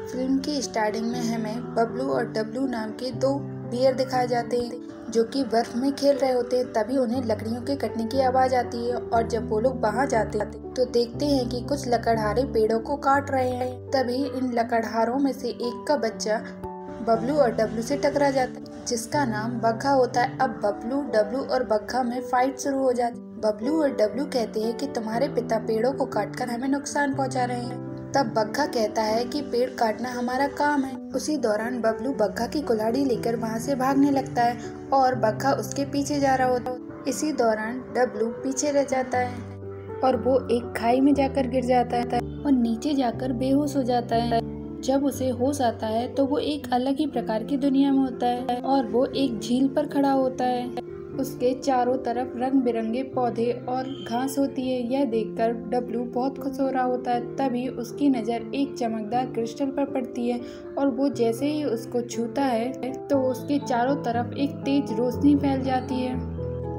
Film की starting में हमें बबलू और डब्लू नाम के दो बियर दिखाए जाते हैं जो कि बर्फ में खेल रहे होते हैं। तभी उन्हें लकड़ियों के कटने की आवाज आती है और जब वो लोग वहाँ जाते हैं तो देखते हैं कि कुछ लकड़हारे पेड़ों को काट रहे हैं। तभी इन लकड़हारों में से एक का बच्चा बबलू और डब्लू से टकरा जाता है जिसका नाम बग्घा होता है। अब बबलू, डब्लू और बग्घा में फाइट शुरू हो जाती है। बबलू और डब्लू कहते हैं कि तुम्हारे पिता पेड़ों को काटकर हमें नुकसान पहुंचा रहे हैं। तब बग्घा कहता है कि पेड़ काटना हमारा काम है। उसी दौरान बबलू बग्घा की कुल्हाड़ी लेकर वहाँ से भागने लगता है और बग्घा उसके पीछे जा रहा होता है। इसी दौरान डब्लू पीछे रह जाता है और वो एक खाई में जाकर गिर जाता है और नीचे जाकर बेहोश हो जाता है। जब उसे होश आता है तो वो एक अलग ही प्रकार की दुनिया में होता है और वो एक झील पर खड़ा होता है। उसके चारों तरफ रंग बिरंगे पौधे और घास होती है। यह देखकर डब्लू बहुत खुश हो रहा होता है। तभी उसकी नज़र एक चमकदार क्रिस्टल पर पड़ती है और वो जैसे ही उसको छूता है तो उसके चारों तरफ एक तेज रोशनी फैल जाती है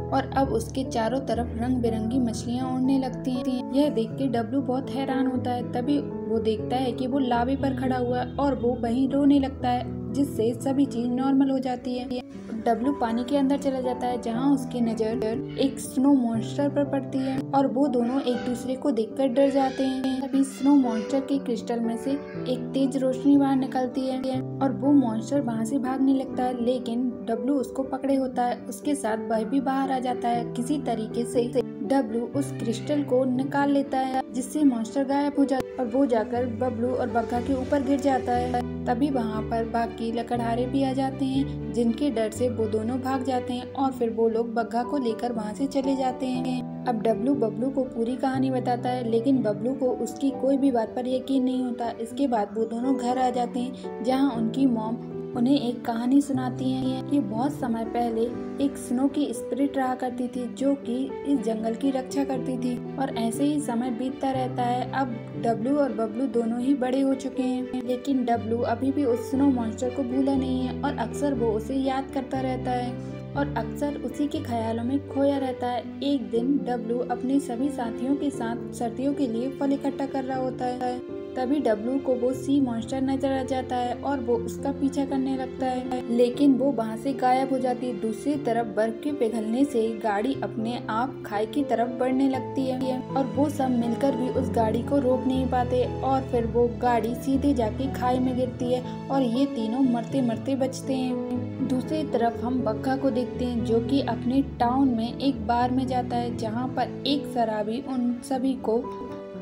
और अब उसके चारों तरफ रंग बिरंगी मछलियाँ उड़ने लगती हैं। यह देख के डब्लू बहुत हैरान होता है। तभी वो देखता है कि वो लावे पर खड़ा हुआ है और वो वहीं रोने लगता है जिससे सभी चीज नॉर्मल हो जाती है। डब्लू पानी के अंदर चला जाता है जहाँ उसकी नजर एक स्नो मॉन्स्टर पर पड़ती है और वो दोनों एक दूसरे को देखकर डर जाते हैं। तभी स्नो मॉन्स्टर के क्रिस्टल में से एक तेज रोशनी बाहर निकलती है और वो मॉन्स्टर वहाँ से भागने लगता है, लेकिन डब्लू उसको पकड़े होता है। उसके साथ वह भी बाहर आ जाता है। किसी तरीके से डब्लू उस क्रिस्टल को निकाल लेता है जिससे मॉन्स्टर गायब हो जाता है और वो जाकर बबलू और बग्घा के ऊपर गिर जाता है। तभी वहाँ पर बाकी लकड़हारे भी आ जाते हैं जिनके डर से वो दोनों भाग जाते हैं और फिर वो लोग बग्घा को लेकर वहाँ से चले जाते हैं। अब डब्लू बबलू को पूरी कहानी बताता है लेकिन बबलू को उसकी कोई भी बात पर यकीन नहीं होता। इसके बाद वो दोनों घर आ जाते हैं जहाँ उनकी मॉम उन्हें एक कहानी सुनाती है कि बहुत समय पहले एक स्नो की स्पिरिट रहा करती थी जो कि इस जंगल की रक्षा करती थी और ऐसे ही समय बीतता रहता है। अब डब्लू और बबलू दोनों ही बड़े हो चुके हैं लेकिन डब्लू अभी भी उस स्नो मॉन्स्टर को भूला नहीं है और अक्सर वो उसे याद करता रहता है और अक्सर उसी के ख्यालों में खोया रहता है। एक दिन डब्लू अपने सभी साथियों के साथ सर्दियों के लिए फल इकट्ठा कर रहा होता है। तभी डब्लू को वो सी मॉन्स्टर नजर आ जाता है और वो उसका पीछा करने लगता है लेकिन वो वहाँ से गायब हो जाती है। दूसरी तरफ बर्फ के पिघलने से गाड़ी अपने आप खाई की तरफ बढ़ने लगती है और वो सब मिलकर भी उस गाड़ी को रोक नहीं पाते और फिर वो गाड़ी सीधे जाके खाई में गिरती है और ये तीनों मरते मरते बचते हैं। दूसरी तरफ हम बग्घा को देखते हैं जो कि अपने टाउन में एक बार में जाता है जहाँ पर एक शराबी उन सभी को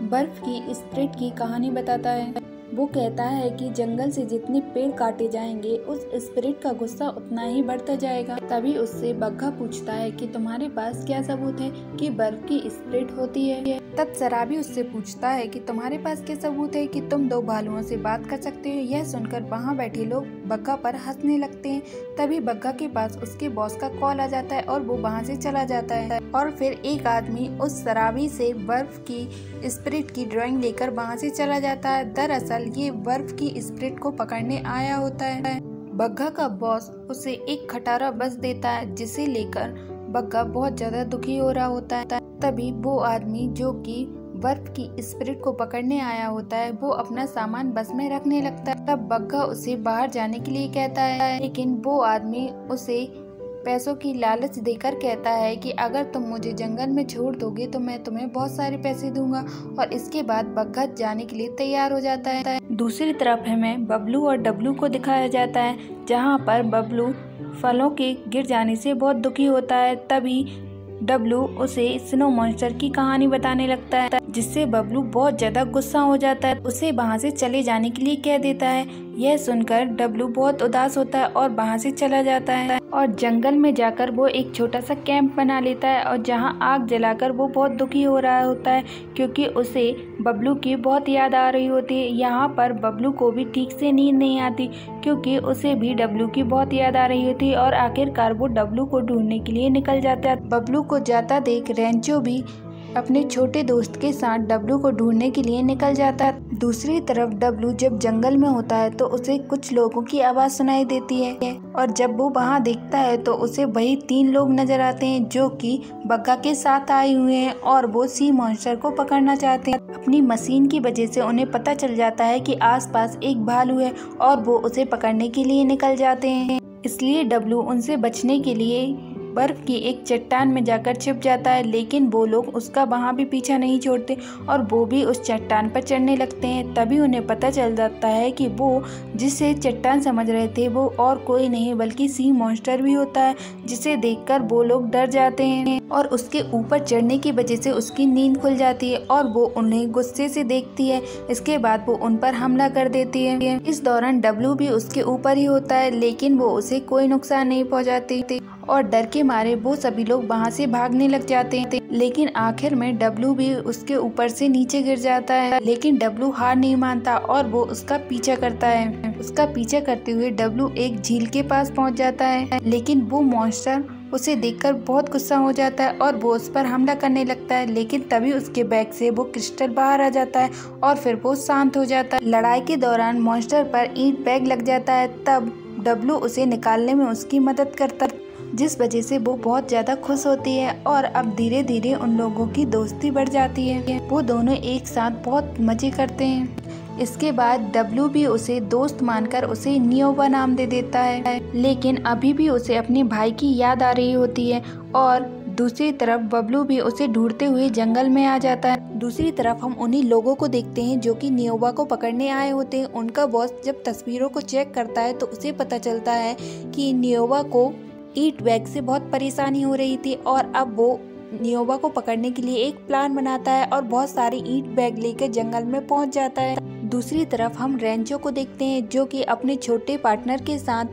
बर्फ की स्प्रिट की कहानी बताता है। वो कहता है कि जंगल से जितने पेड़ काटे जाएंगे उस स्पिरिट का गुस्सा उतना ही बढ़ता जाएगा। तभी उससे बग्घा पूछता है कि तुम्हारे पास क्या सबूत है कि बर्फ की स्पिरिट होती है। तब शराबी उससे पूछता है कि तुम्हारे पास क्या सबूत है कि तुम दो भालुओं से बात कर सकते हो। यह सुनकर वहाँ बैठे लोग बग्घा पर हंसने लगते हैं। तभी बग्घा के पास उसके बॉस का कॉल आ जाता है और वो वहाँ से चला जाता है और फिर एक आदमी उस शराबी से बर्फ की स्पिरिट की ड्राइंग लेकर वहाँ से चला जाता है। दरअसल ये बर्फ की स्पिरिट को पकड़ने आया होता है। बग्घा का बॉस उसे एक खटारा बस देता है जिसे लेकर बग्घा बहुत ज्यादा दुखी हो रहा होता है। तभी वो आदमी जो कि बर्फ की स्पिरिट को पकड़ने आया होता है वो अपना सामान बस में रखने लगता है। तब बग्घा उसे बाहर जाने के लिए कहता है लेकिन वो आदमी उसे पैसों की लालच देकर कहता है कि अगर तुम मुझे जंगल में छोड़ दोगे तो मैं तुम्हें बहुत सारे पैसे दूंगा और इसके बाद बग्घा जाने के लिए तैयार हो जाता है। दूसरी तरफ हमें बबलू और डब्लू को दिखाया जाता है जहां पर बबलू फलों के गिर जाने से बहुत दुखी होता है। तभी डब्लू उसे स्नो मॉन्स्टर की कहानी बताने लगता है जिससे बबलू बहुत ज्यादा गुस्सा हो जाता है। उसे वहाँ से चले जाने के लिए कह देता है। यह सुनकर डब्लू बहुत उदास होता है और वहाँ से चला जाता है और जंगल में जाकर वो एक छोटा सा कैंप बना लेता है और जहाँ आग जलाकर वो बहुत दुखी हो रहा होता है क्योंकि उसे बबलू की बहुत याद आ रही होती है। यहाँ पर बबलू को भी ठीक से नींद नहीं आती क्योंकि उसे भी डब्लू की बहुत याद आ रही होती है और आखिरकार वो डब्लू को ढूंढने के लिए निकल जाता है। बबलू को जाता देख रेंचो भी अपने छोटे दोस्त के साथ डब्लू को ढूंढने के लिए निकल जाता है। दूसरी तरफ डब्लू जब जंगल में होता है तो उसे कुछ लोगों की आवाज सुनाई देती है और जब वो वहाँ देखता है तो उसे वही 3 लोग नजर आते हैं जो कि बग्गा के साथ आए हुए हैं और वो सी मॉन्स्टर को पकड़ना चाहते हैं। अपनी मशीन की वजह से उन्हें पता चल जाता है कि आसपास एक भालू है और वो उसे पकड़ने के लिए निकल जाते हैं। इसलिए डब्लू उनसे बचने के लिए बर्फ की एक चट्टान में जाकर छिप जाता है, लेकिन वो लोग उसका वहाँ भी पीछा नहीं छोड़ते और वो भी उस चट्टान पर चढ़ने लगते हैं। तभी उन्हें पता चल जाता है कि वो जिसे चट्टान समझ रहे थे वो और कोई नहीं बल्कि सी मॉन्स्टर भी होता है, जिसे देखकर वो लोग डर जाते हैं और उसके ऊपर चढ़ने की वजह से उसकी नींद खुल जाती है और वो उन्हें गुस्से से देखती है। इसके बाद वो उन पर हमला कर देती है। इस दौरान डब्लू भी उसके ऊपर ही होता है, लेकिन वो उसे कोई नुकसान नहीं पहुँचाती और डर के मारे वो सभी लोग वहाँ से भागने लग जाते हैं। लेकिन आखिर में डब्लू भी उसके ऊपर से नीचे गिर जाता है, लेकिन डब्लू हार नहीं मानता और वो उसका पीछा करता है। उसका पीछा करते हुए डब्लू एक झील के पास पहुँच जाता है, लेकिन वो मॉन्स्टर उसे देखकर बहुत गुस्सा हो जाता है और वो उस पर हमला करने लगता है। लेकिन तभी उसके बैग से वो क्रिस्टल बाहर आ जाता है और फिर वो शांत हो जाता है। लड़ाई के दौरान मॉन्स्टर पर ईंट बैग लग जाता है, तब डब्लू उसे निकालने में उसकी मदद करता है, जिस वजह से वो बहुत ज़्यादा खुश होती है और अब धीरे धीरे उन लोगों की दोस्ती बढ़ जाती है। वो दोनों एक साथ बहुत मजे करते हैं। इसके बाद डब्लू भी उसे दोस्त मानकर उसे नियोबा नाम दे देता है, लेकिन अभी भी उसे अपने भाई की याद आ रही होती है और दूसरी तरफ बबलू भी उसे ढूंढते हुए जंगल में आ जाता है। दूसरी तरफ हम उन्हीं लोगों को देखते हैं जो कि नियोबा को पकड़ने आए होते हैं। उनका बॉस जब तस्वीरों को चेक करता है तो उसे पता चलता है कि नियोबा को ईट बैग से बहुत परेशानी हो रही थी और अब वो नियोबा को पकड़ने के लिए एक प्लान बनाता है और बहुत सारे ईट बैग लेकर जंगल में पहुंच जाता है। दूसरी तरफ हम रेंचो को देखते हैं जो कि अपने छोटे पार्टनर के साथ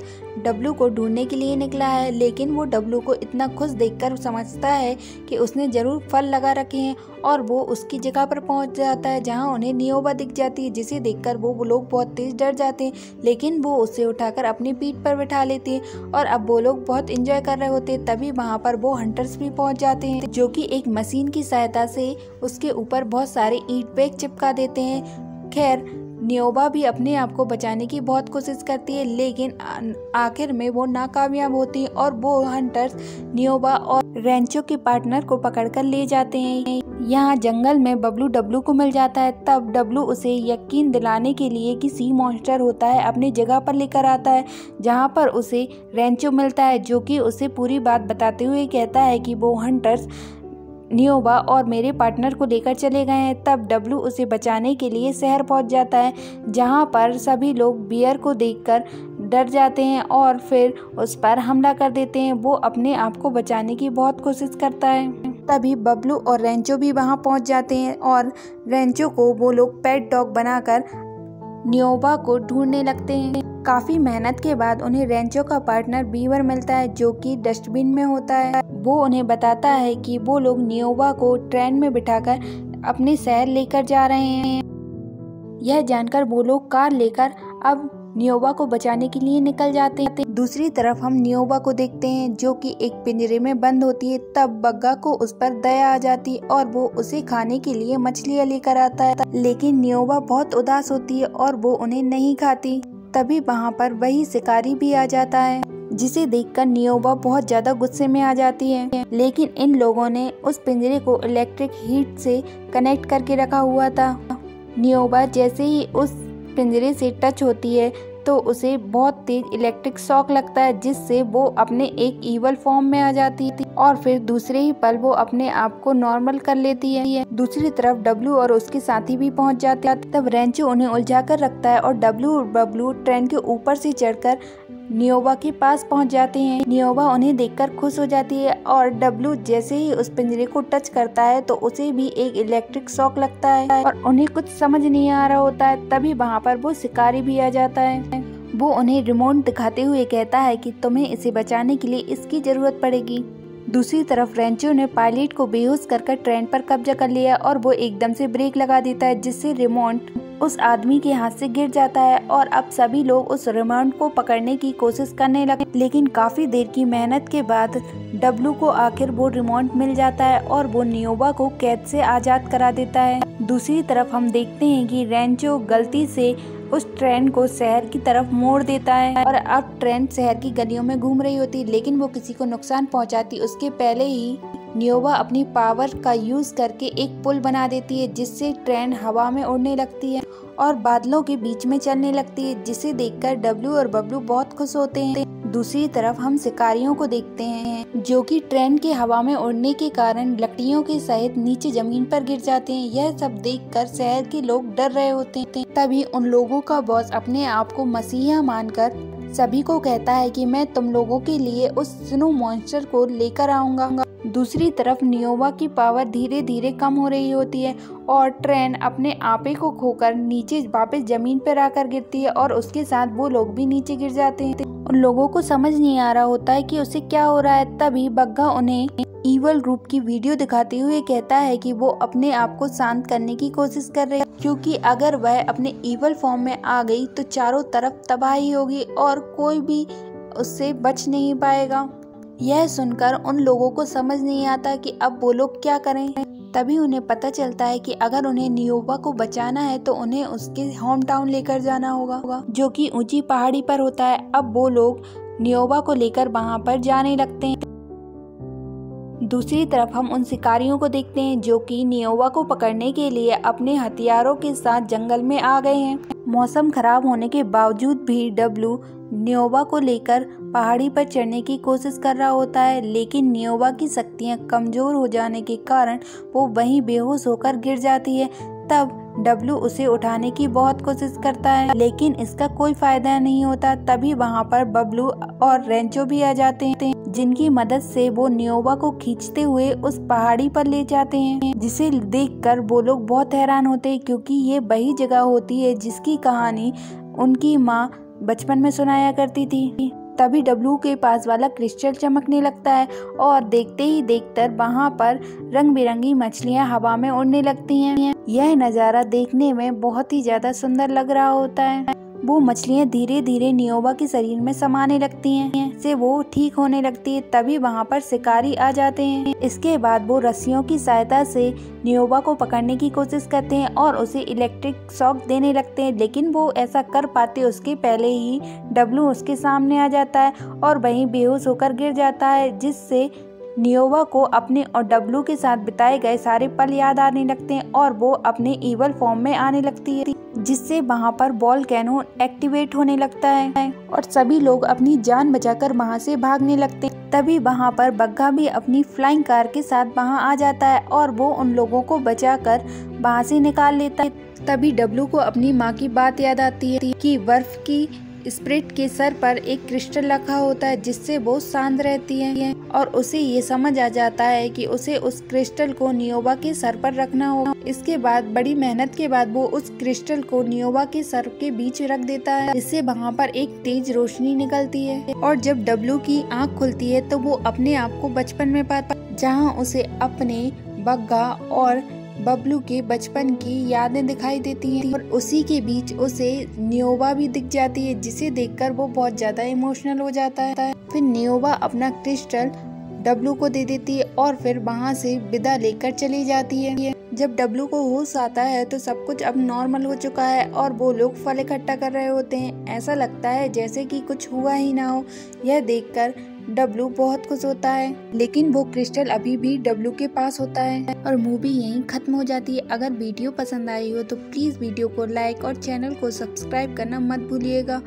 डब्लू को ढूंढने के लिए निकला है, लेकिन वो डब्लू को इतना खुश देखकर समझता है कि उसने जरूर फल लगा रखे हैं और वो उसकी जगह पर पहुंच जाता है जहां उन्हें नियोबा दिख जाती है, जिसे देखकर वो लोग बहुत तेज डर जाते हैं, लेकिन वो उसे उठाकर अपनी पीठ पर बिठा लेती है और अब वो लोग बहुत एंजॉय कर रहे होते हैं। तभी वहाँ पर वो हंटर्स भी पहुँच जाते हैं जो कि एक मशीन की सहायता से उसके ऊपर बहुत सारे ईट बैग चिपका देते हैं। खैर नियोबा भी अपने आप को बचाने की बहुत कोशिश करती है, लेकिन आखिर में वो नाकामयाब होती है और वो हंटर्स नियोबा और रेंचो के पार्टनर को पकड़कर ले जाते हैं। यहाँ जंगल में बबलू डब्लू को मिल जाता है, तब डब्लू उसे यकीन दिलाने के लिए कि सी मॉन्स्टर होता है अपनी जगह पर लेकर आता है, जहाँ पर उसे रेंचो मिलता है जो कि उसे पूरी बात बताते हुए कहता है कि वो हंटर्स नियोबा और मेरे पार्टनर को लेकर चले गए हैं। तब डब्लू उसे बचाने के लिए शहर पहुंच जाता है, जहां पर सभी लोग बियर को देखकर डर जाते हैं और फिर उस पर हमला कर देते हैं। वो अपने आप को बचाने की बहुत कोशिश करता है। तभी बबलू और रेंचो भी वहां पहुंच जाते हैं और रेंचो को वो लोग पेट डॉग बनाकर नियोबा को ढूंढने लगते हैं। काफी मेहनत के बाद उन्हें रेंचो का पार्टनर बीवर मिलता है जो कि डस्टबिन में होता है। वो उन्हें बताता है कि वो लोग नियोबा को ट्रेन में बिठाकर अपने शहर लेकर जा रहे हैं। यह जानकर वो लोग कार लेकर अब नियोबा को बचाने के लिए निकल जाते हैं। दूसरी तरफ हम नियोबा को देखते हैं जो कि एक पिंजरे में बंद होती है। तब बग्गा को उस पर दया आ जाती है और वो उसे खाने के लिए मछलियाँ लेकर आता है, लेकिन नियोबा बहुत उदास होती है और वो उन्हें नहीं खाती। तभी वहाँ पर वही शिकारी भी आ जाता है, जिसे देखकर नियोबा बहुत ज्यादा गुस्से में आ जाती है, लेकिन इन लोगों ने उस पिंजरे को इलेक्ट्रिक हीट से कनेक्ट करके रखा हुआ था। नियोबा जैसे ही उस पिंजरे से टच होती है तो उसे बहुत तेज इलेक्ट्रिक शॉक लगता है, जिससे वो अपने एक ईवल फॉर्म में आ जाती थी और फिर दूसरे ही पल वो अपने आप को नॉर्मल कर लेती है। दूसरी तरफ डब्लू और उसके साथी भी पहुंच जाते हैं। तब रेंचो उन्हें उलझा कर रखता है और डब्लू और बबलू ट्रेन के ऊपर से चढ़कर नियोबा के पास पहुंच जाते हैं। नियोबा उन्हें देखकर खुश हो जाती है और डब्लू जैसे ही उस पिंजरे को टच करता है तो उसे भी एक इलेक्ट्रिक शॉक लगता है और उन्हें कुछ समझ नहीं आ रहा होता है। तभी वहाँ पर वो शिकारी भी आ जाता है। वो उन्हें रिमोट दिखाते हुए कहता है कि तुम्हें इसे बचाने के लिए इसकी जरूरत पड़ेगी। दूसरी तरफ रेंचो ने पायलट को बेहोश कर ट्रेन पर कब्जा कर लिया और वो एकदम से ब्रेक लगा देता है, जिससे रिमोट उस आदमी के हाथ से गिर जाता है और अब सभी लोग उस रिमोट को पकड़ने की कोशिश करने लगे। लेकिन काफी देर की मेहनत के बाद डब्लू को आखिर वो रिमोट मिल जाता है और वो नियोबा को कैद से आजाद करा देता है। दूसरी तरफ हम देखते हैं कि रेंचो गलती से उस ट्रेन को शहर की तरफ मोड़ देता है और अब ट्रेन शहर की गलियों में घूम रही होती है, लेकिन वो किसी को नुकसान पहुंचाती उसके पहले ही नियोबा अपनी पावर का यूज करके एक पुल बना देती है, जिससे ट्रेन हवा में उड़ने लगती है और बादलों के बीच में चलने लगती है, जिसे देखकर डब्लू और बबलू बहुत खुश होते हैं। दूसरी तरफ हम शिकारियों को देखते हैं जो कि ट्रेन के हवा में उड़ने के कारण लकड़ियों के सहित नीचे जमीन पर गिर जाते हैं। यह सब देखकर शहर के लोग डर रहे होते हैं। तभी उन लोगों का बॉस अपने आप को मसीहा मानकर सभी को कहता है कि मैं तुम लोगों के लिए उस स्नो मॉन्स्टर को लेकर आऊंगा। दूसरी तरफ नियोबा की पावर धीरे धीरे कम हो रही होती है और ट्रेन अपने आपे को खोकर नीचे वापस जमीन पर आकर गिरती है और उसके साथ वो लोग भी नीचे गिर जाते हैं। उन लोगों को समझ नहीं आ रहा होता है कि उसे क्या हो रहा है। तभी बग्गा उन्हें ईवल रूप की वीडियो दिखाते हुए कहता है कि वो अपने आप को शांत करने की कोशिश कर रहे हैं, क्योंकि अगर वह अपने ईवल फॉर्म में आ गई तो चारों तरफ तबाही होगी और कोई भी उससे बच नहीं पाएगा। यह सुनकर उन लोगों को समझ नहीं आता कि अब वो लोग क्या करें। तभी उन्हें पता चलता है कि अगर उन्हें नियोबा को बचाना है तो उन्हें उसके होम टाउन लेकर जाना होगा, जो कि ऊंची पहाड़ी पर होता है। अब वो लोग नियोबा को लेकर वहां पर जाने लगते हैं। दूसरी तरफ हम उन शिकारियों को देखते हैं जो कि नियोबा को पकड़ने के लिए अपने हथियारों के साथ जंगल में आ गए हैं। मौसम खराब होने के बावजूद भी डब्लू नियोबा को लेकर पहाड़ी पर चढ़ने की कोशिश कर रहा होता है, लेकिन नियोबा की शक्तियां कमजोर हो जाने के कारण वो वहीं बेहोश होकर गिर जाती है। तब डब्लू उसे उठाने की बहुत कोशिश करता है, लेकिन इसका कोई फायदा नहीं होता। तभी वहां पर बबलू और रेंचो भी आ जाते हैं, जिनकी मदद से वो नियोबा को खींचते हुए उस पहाड़ी पर ले जाते हैं, जिसे देखकर वो लोग बहुत हैरान होते हैं, क्योंकि ये वही जगह होती है जिसकी कहानी उनकी माँ बचपन में सुनाया करती थी। तभी डब्लू के पास वाला क्रिस्टल चमकने लगता है और देखते ही देखते वहां पर रंग बिरंगी मछलियां हवा में उड़ने लगती हैं। यह नज़ारा देखने में बहुत ही ज्यादा सुंदर लग रहा होता है। वो मछलियां धीरे धीरे नियोबा के शरीर में समाने लगती हैं, से वो ठीक होने लगती है। तभी वहाँ पर शिकारी आ जाते हैं। इसके बाद वो रस्सियों की सहायता से नियोबा को पकड़ने की कोशिश करते हैं और उसे इलेक्ट्रिक शॉक देने लगते हैं, लेकिन वो ऐसा कर पाते उसके पहले ही डब्लू उसके सामने आ जाता है और वहीं बेहोश होकर गिर जाता है, जिससे नियोबा को अपने और डब्लू के साथ बिताए गए सारे पल याद आने लगते हैं और वो अपने ईवल फॉर्म में आने लगती है, जिससे वहां पर वोल्केनो एक्टिवेट होने लगता है और सभी लोग अपनी जान बचाकर वहां से भागने लगते हैं। तभी वहां पर बग्गा भी अपनी फ्लाइंग कार के साथ वहां आ जाता है और वो उन लोगों को बचाकर वहां से निकाल लेता है। तभी डब्लू को अपनी माँ की बात याद आती है कि बर्फ की स्प्रिट के सर पर एक क्रिस्टल रखा होता है, जिससे वो शांत रहती है और उसे ये समझ आ जाता है कि उसे उस क्रिस्टल को नियोबा के सर पर रखना होगा। इसके बाद बड़ी मेहनत के बाद वो उस क्रिस्टल को नियोबा के सर के बीच रख देता है, जिससे वहाँ पर एक तेज रोशनी निकलती है और जब डब्लू की आँख खुलती है तो वो अपने आप को बचपन में पाता, जहाँ उसे अपने बग्गा और बबलू के बचपन की यादें दिखाई देती हैं और उसी के बीच उसे नियोबा भी दिख जाती है, जिसे देखकर वो बहुत ज्यादा इमोशनल हो जाता है। फिर नियोबा अपना क्रिस्टल डब्लू को दे देती है और फिर वहाँ से विदा लेकर चली जाती है। जब डब्लू को होश आता है तो सब कुछ अब नॉर्मल हो चुका है और वो लोग फल इकट्ठा कर रहे होते हैं। ऐसा लगता है जैसे कि कुछ हुआ ही ना हो। यह देखकर डब्लू बहुत खुश होता है, लेकिन वो क्रिस्टल अभी भी डब्लू के पास होता है और मूवी यहीं खत्म हो जाती है। अगर वीडियो पसंद आई हो तो प्लीज वीडियो को लाइक और चैनल को सब्सक्राइब करना मत भूलिएगा।